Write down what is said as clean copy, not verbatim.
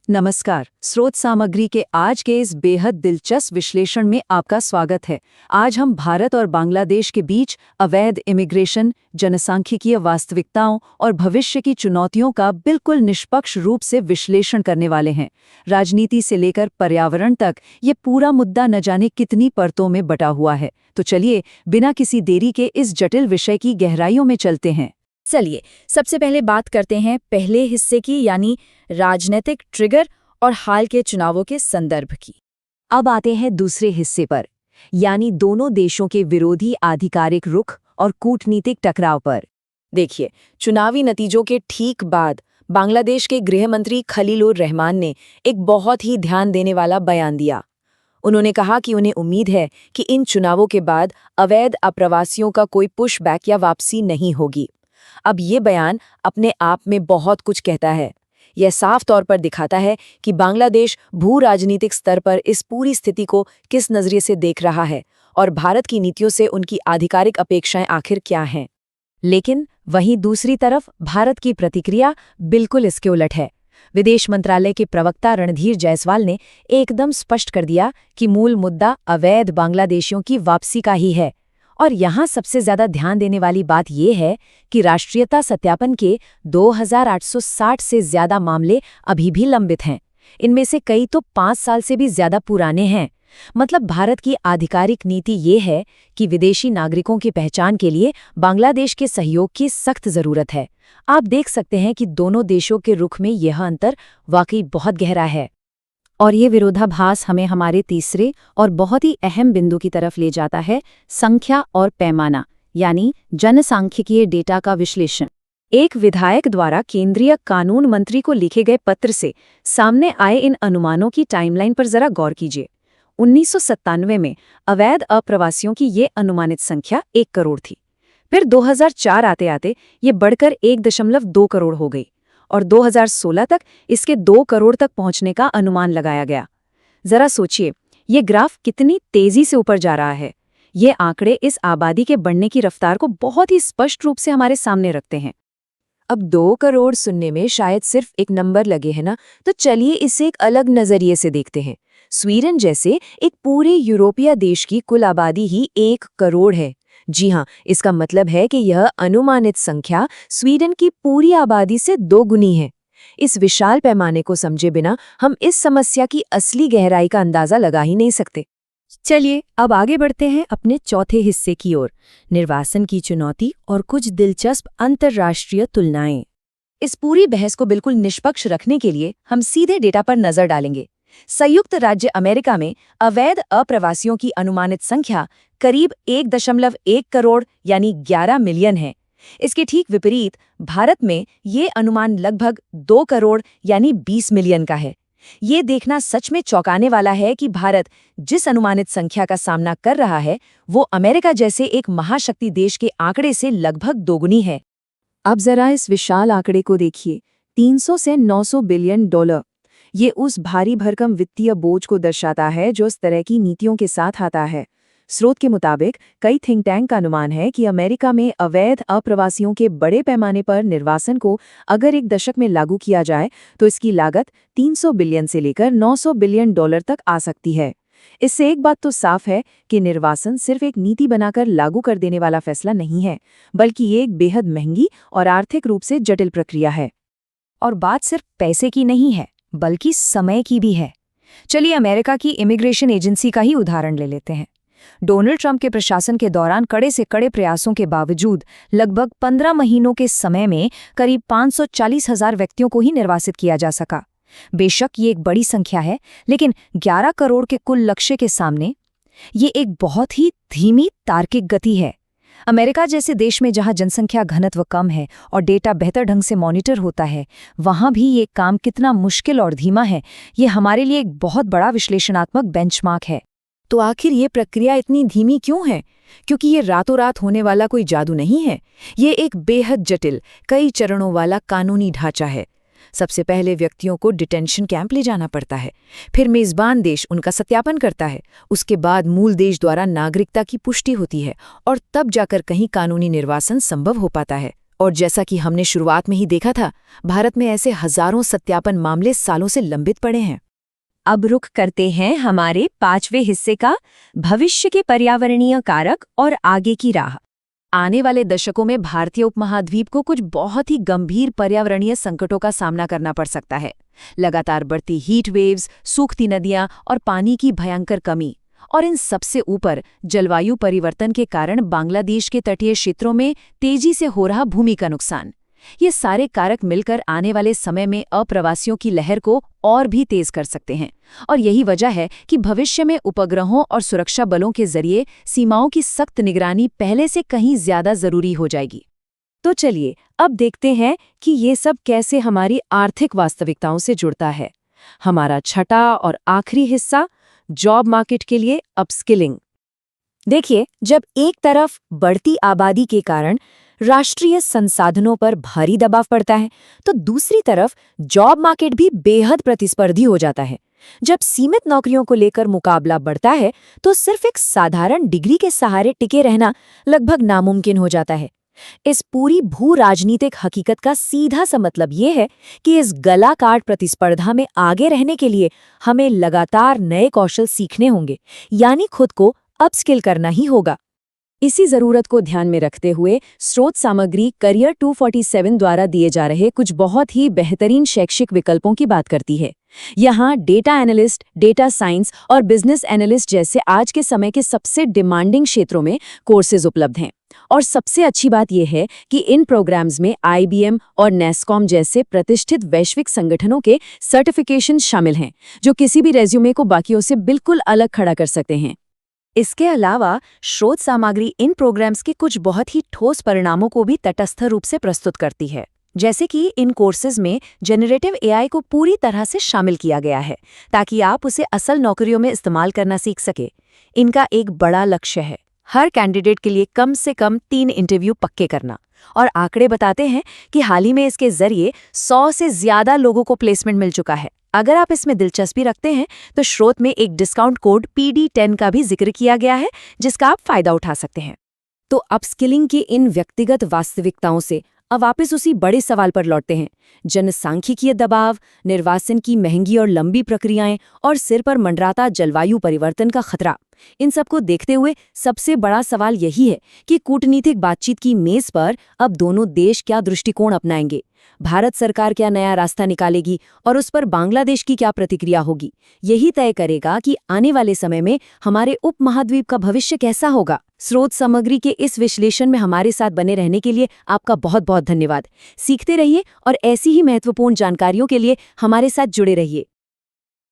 नमस्कार। स्रोत सामग्री के आज के इस बेहद दिलचस्प विश्लेषण में आपका स्वागत है। आज हम भारत और बांग्लादेश के बीच अवैध इमिग्रेशन, जनसांख्यिकीय वास्तविकताओं और भविष्य की चुनौतियों का बिल्कुल निष्पक्ष रूप से विश्लेषण करने वाले हैं। राजनीति से लेकर पर्यावरण तक ये पूरा मुद्दा न जाने कितनी परतों में बटा हुआ है। तो चलिए, बिना किसी देरी के इस जटिल विषय की गहराइयों में चलते हैं। चलिए, सबसे पहले बात करते हैं पहले हिस्से की, यानी राजनीतिक ट्रिगर और हाल के चुनावों के संदर्भ की। अब आते हैं दूसरे हिस्से पर, यानी दोनों देशों के विरोधी आधिकारिक रुख और कूटनीतिक टकराव पर। देखिए, चुनावी नतीजों के ठीक बाद बांग्लादेश के गृह मंत्री खलीलुर रहमान ने एक बहुत ही ध्यान देने वाला बयान दिया। उन्होंने कहा कि उन्हें उम्मीद है कि इन चुनावों के बाद अवैध अप्रवासियों का कोई पुशबैक या वापसी नहीं होगी। अब ये बयान अपने आप में बहुत कुछ कहता है। यह साफ तौर पर दिखाता है कि बांग्लादेश भू राजनीतिक स्तर पर इस पूरी स्थिति को किस नजरिए से देख रहा है और भारत की नीतियों से उनकी आधिकारिक अपेक्षाएं आखिर क्या हैं। लेकिन वहीं दूसरी तरफ भारत की प्रतिक्रिया बिल्कुल इसके उलट है। विदेश मंत्रालय के प्रवक्ता रणधीर जायसवाल ने एकदम स्पष्ट कर दिया कि मूल मुद्दा अवैध बांग्लादेशियों की वापसी का ही है। और यहाँ सबसे ज्यादा ध्यान देने वाली बात यह है कि राष्ट्रीयता सत्यापन के 2860 से ज्यादा मामले अभी भी लंबित हैं। इनमें से कई तो 5 साल से भी ज्यादा पुराने हैं। मतलब भारत की आधिकारिक नीति ये है कि विदेशी नागरिकों की पहचान के लिए बांग्लादेश के सहयोग की सख्त जरूरत है। आप देख सकते हैं कि दोनों देशों के रुख में यह अंतर वाकई बहुत गहरा है। और ये विरोधाभास हमें हमारे तीसरे और बहुत ही अहम बिंदु की तरफ ले जाता है, संख्या और पैमाना, यानी जनसांख्यिकीय डेटा का विश्लेषण। एक विधायक द्वारा केंद्रीय कानून मंत्री को लिखे गए पत्र से सामने आए इन अनुमानों की टाइमलाइन पर जरा गौर कीजिए। 1997 में अवैध अप्रवासियों की ये अनुमानित संख्या 1 करोड़ थी। फिर 2004 आते आते ये बढ़कर 1.2 करोड़ हो गई और 2016 तक इसके 2 करोड़ तक पहुंचने का अनुमान लगाया गया। जरा सोचिए, ये ग्राफ कितनी तेजी से ऊपर जा रहा है। ये आंकड़े इस आबादी के बढ़ने की रफ्तार को बहुत ही स्पष्ट रूप से हमारे सामने रखते हैं। अब 2 करोड़ सुनने में शायद सिर्फ एक नंबर लगे है ना, तो चलिए इसे एक अलग नजरिए से देखते हैं। स्वीडन जैसे एक पूरे यूरोपीय देश की कुल आबादी ही 1 करोड़ है। जी हाँ, इसका मतलब है कि यह अनुमानित संख्या स्वीडन की पूरी आबादी से 2 गुनी है। इस विशाल पैमाने को समझे बिना हम इस समस्या की असली गहराई का अंदाजा लगा ही नहीं सकते। चलिए, अब आगे बढ़ते हैं अपने चौथे हिस्से की ओर, निर्वासन की चुनौती और कुछ दिलचस्प अंतर्राष्ट्रीय तुलनाएं। इस पूरी बहस को बिल्कुल निष्पक्ष रखने के लिए हम सीधे डेटा पर नजर डालेंगे। संयुक्त राज्य अमेरिका में अवैध अप्रवासियों की अनुमानित संख्या करीब 1.1 करोड़ यानी 11 मिलियन है। इसके ठीक विपरीत भारत में ये अनुमान लगभग 2 करोड़ यानी 20 मिलियन का है। ये देखना सच में चौंकाने वाला है कि भारत जिस अनुमानित संख्या का सामना कर रहा है वो अमेरिका जैसे एक महाशक्ति देश के आंकड़े से लगभग दोगुनी है। अब जरा इस विशाल आंकड़े को देखिए, 300 से 900 बिलियन डॉलर। ये उस भारी भरकम वित्तीय बोझ को दर्शाता है जो इस तरह की नीतियों के साथ आता है। स्रोत के मुताबिक कई थिंक टैंक का अनुमान है कि अमेरिका में अवैध अप्रवासियों के बड़े पैमाने पर निर्वासन को अगर एक दशक में लागू किया जाए तो इसकी लागत 300 बिलियन से लेकर 900 बिलियन डॉलर तक आ सकती है। इससे एक बात तो साफ है कि निर्वासन सिर्फ एक नीति बनाकर लागू कर देने वाला फैसला नहीं है, बल्कि ये एक बेहद महंगी और आर्थिक रूप से जटिल प्रक्रिया है। और बात सिर्फ पैसे की नहीं है, बल्कि समय की भी है। चलिए अमेरिका की इमिग्रेशन एजेंसी का ही उदाहरण ले लेते हैं। डोनाल्ड ट्रंप के प्रशासन के दौरान कड़े से कड़े प्रयासों के बावजूद लगभग 15 महीनों के समय में करीब 540,000 व्यक्तियों को ही निर्वासित किया जा सका। बेशक ये एक बड़ी संख्या है, लेकिन 11 करोड़ के कुल लक्ष्य के सामने ये एक बहुत ही धीमी तार्किक गति है। अमेरिका जैसे देश में जहां जनसंख्या घनत्व कम है और डेटा बेहतर ढंग से मॉनिटर होता है, वहां भी ये काम कितना मुश्किल और धीमा है, ये हमारे लिए एक बहुत बड़ा विश्लेषणात्मक बेंचमार्क है। तो आखिर ये प्रक्रिया इतनी धीमी क्यों है? क्योंकि ये रातों रात होने वाला कोई जादू नहीं है। ये एक बेहद जटिल, कई चरणों वाला कानूनी ढांचा है। सबसे पहले व्यक्तियों को डिटेंशन कैंप ले जाना पड़ता है, फिर मेजबान देश उनका सत्यापन करता है, उसके बाद मूल देश द्वारा नागरिकता की पुष्टि होती है और तब जाकर कहीं कानूनी निर्वासन संभव हो पाता है। और जैसा कि हमने शुरुआत में ही देखा था, भारत में ऐसे हजारों सत्यापन मामले सालों से लंबित पड़े हैं। अब रुख करते हैं हमारे 5वें हिस्से का, भविष्य के पर्यावरणीय कारक और आगे की राह। आने वाले दशकों में भारतीय उपमहाद्वीप को कुछ बहुत ही गंभीर पर्यावरणीय संकटों का सामना करना पड़ सकता है। लगातार बढ़ती हीट वेव्स, सूखती नदियां और पानी की भयंकर कमी, और इन सबसे ऊपर जलवायु परिवर्तन के कारण बांग्लादेश के तटीय क्षेत्रों में तेजी से हो रहा भूमि का नुकसान। ये सारे कारक मिलकर आने वाले समय में अप्रवासियों की लहर को और भी तेज कर सकते हैं, और यही वजह है कि भविष्य में उपग्रहों और सुरक्षा बलों के जरिए सीमाओं की सख्त निगरानी पहले से कहीं ज्यादा जरूरी हो जाएगी। तो चलिए अब देखते हैं कि ये सब कैसे हमारी आर्थिक वास्तविकताओं से जुड़ता है। हमारा छठा और आखिरी हिस्सा, जॉब मार्केट के लिए अपस्किलिंग। देखिए, जब एक तरफ बढ़ती आबादी के कारण राष्ट्रीय संसाधनों पर भारी दबाव पड़ता है, तो दूसरी तरफ जॉब मार्केट भी बेहद प्रतिस्पर्धी हो जाता है। जब सीमित नौकरियों को लेकर मुकाबला बढ़ता है, तो सिर्फ एक साधारण डिग्री के सहारे टिके रहना लगभग नामुमकिन हो जाता है। इस पूरी भू राजनीतिक हकीकत का सीधा सा मतलब ये है कि इस गला काट प्रतिस्पर्धा में आगे रहने के लिए हमें लगातार नए कौशल सीखने होंगे, यानी खुद को अपस्किल करना ही होगा। इसी जरूरत को ध्यान में रखते हुए स्रोत सामग्री करियर 247 द्वारा दिए जा रहे कुछ बहुत ही बेहतरीन शैक्षिक विकल्पों की बात करती है। यहाँ डेटा एनालिस्ट, डेटा साइंस और बिजनेस एनालिस्ट जैसे आज के समय के सबसे डिमांडिंग क्षेत्रों में कोर्सेज उपलब्ध हैं। और सबसे अच्छी बात यह है कि इन प्रोग्राम्स में IBM और NASSCOM जैसे प्रतिष्ठित वैश्विक संगठनों के सर्टिफिकेशन शामिल हैं, जो किसी भी रेज्यूमे को बाकियों से बिल्कुल अलग खड़ा कर सकते हैं। इसके अलावा स्रोत सामग्री इन प्रोग्राम्स के कुछ बहुत ही ठोस परिणामों को भी तटस्थ रूप से प्रस्तुत करती है, जैसे कि इन कोर्सेज में जनरेटिव AI को पूरी तरह से शामिल किया गया है ताकि आप उसे असल नौकरियों में इस्तेमाल करना सीख सके। इनका एक बड़ा लक्ष्य है हर कैंडिडेट के लिए कम से कम 3 इंटरव्यू पक्के करना, और आंकड़े बताते हैं कि हाल ही में इसके जरिए 100 से ज्यादा लोगों को प्लेसमेंट मिल चुका है। अगर आप इसमें दिलचस्पी रखते हैं तो स्रोत में एक डिस्काउंट कोड PD10 का भी जिक्र किया गया है, जिसका आप फायदा उठा सकते हैं। तो अपस्किलिंग की इन व्यक्तिगत वास्तविकताओं से अब वापस उसी बड़े सवाल पर लौटते हैं। जनसांख्यिकीय दबाव, निर्वासन की महंगी और लंबी प्रक्रियाएं और सिर पर मंडराता जलवायु परिवर्तन का खतरा। इन सबको देखते हुए सबसे बड़ा सवाल यही है कि कूटनीतिक बातचीत की मेज पर अब दोनों देश क्या दृष्टिकोण अपनाएंगे। भारत सरकार क्या नया रास्ता निकालेगी और उस पर बांग्लादेश की क्या प्रतिक्रिया होगी। यही तय करेगा कि आने वाले समय में हमारे उपमहाद्वीप का भविष्य कैसा होगा। स्रोत सामग्री के इस विश्लेषण में हमारे साथ बने रहने के लिए आपका बहुत बहुत धन्यवाद। सीखते रहिए और ऐसी ही महत्वपूर्ण जानकारियों के लिए हमारे साथ जुड़े रहिए।